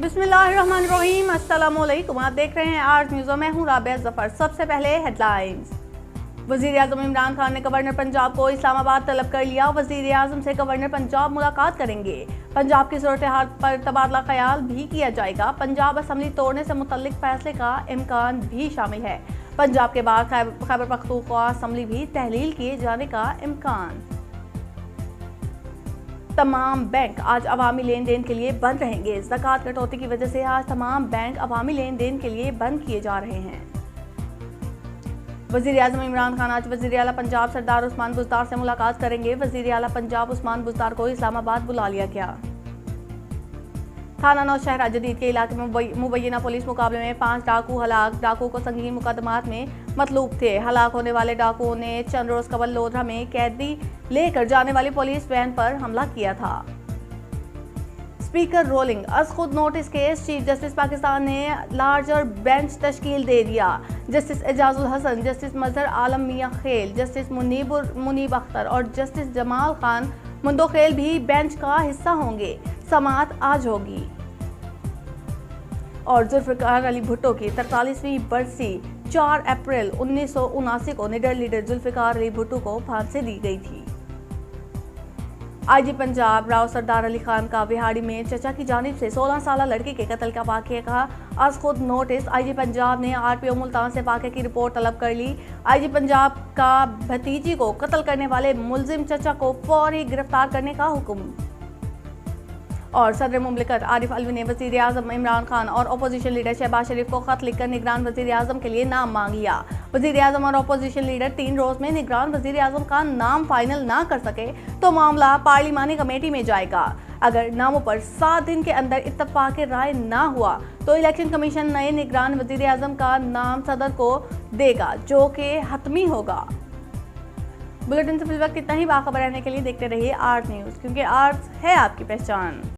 बिस्मिल्लाहिर्रहमानिर्रहीम। अस्सलामुअलैकुम। आप देख रहे हैं आज न्यूज़। मैं हूं राबिया जफर। सबसे पहले हेडलाइंस। वज़ीर-ए-आज़म इमरान खान ने गवर्नर पंजाब को इस्लामाबाद तलब कर लिया। वज़ीर-ए-आज़म से गवर्नर पंजाब मुलाकात करेंगे। पंजाब की सूरत-ए-हाल पर तबादला ख्याल भी किया जाएगा। पंजाब असम्बली तोड़ने से मुतल्लिक फैसले का इम्कान भी शामिल है। पंजाब के बाद खैबर पख्तूनख्वा असम्बली भी तहलील किए जाने का इम्कान। तमाम बैंक आज अवामी लेन देन के लिए बंद रहेंगे। ज़कात कटौती की वजह से आज तमाम बैंक अवामी लेन देन के लिए बंद किए जा रहे हैं। वज़ीर-ए-आज़म इमरान खान आज वज़ीर आला पंजाब सरदार उस्मान बुज़दार से मुलाकात करेंगे। वज़ीर आला पंजाब उस्मान बुज़दार को इस्लामाबाद बुला लिया गया। थाना नौशहरा जदीद के इलाके में मुबैना पुलिस मुकाबले में 5 डाकू हलाक। डाकू को संगीन मुकदमात में मतलूब थे। हलाक होने वाले डाकुओं ने चंद रोज कबल लोधरा में कैदी लेकर जाने वाली पुलिस वैन पर हमला किया था। स्पीकर रोलिंग अज खुद notice case. Chief justice Pakistan ने लार्जर बेंच तश्कील दे दिया। जस्टिस एजाजुल हसन, जस्टिस मजहर आलम मियां खेल, जस्टिस मुनीब अख्तर और जस्टिस जमाल खान मुंदोखेल भी बेंच का हिस्सा होंगे। समाअत आज होगी। और जुल्फिकार अली भुट्टो की 43वीं बरसी 4 अप्रैल 1979 को निडर लीडर जुल्फिकार अली भुट्टो को फांसी दी गई थी। आईजी पंजाब राव सरदार अली खान का विहाड़ी में चचा की जानिब से 16 साल लड़के के कत्ल का वाक़या का आज खुद नोटिस। आईजी पंजाब ने आरपीओ मुल्तान से वाक़े की रिपोर्ट तलब कर ली। आईजी पंजाब का भतीजी को कत्ल करने वाले मुलजिम चचा को फौरी गिरफ्तार करने का हुक्म। और सदर मुमलिकत आरिफ अलवी ने वज़ीर आज़म इमरान खान और अपोजिशन लीडर शहबाज शरीफ को खत लिखकर निगरान वज़ीर आज़म के लिए नाम मांग लिया। वज़ीर आज़म और अपोजिशन लीडर 3 रोज में निगरान वज़ीर आज़म का नाम फाइनल ना कर सके तो मामला पार्लिमानी कमेटी में जाएगा। अगर नामों पर 7 दिन के अंदर इत्तफाक राय ना हुआ तो इलेक्शन कमीशन नए निगरान वज़ीर आज़म का नाम सदर को देगा, जो कि हतमी होगा। बुलेटिन से फिल वक्त इतना ही। बाखबर रहने के लिए देखते रहिए आर्ट न्यूज़, क्योंकि आर्ट है आपकी पहचान।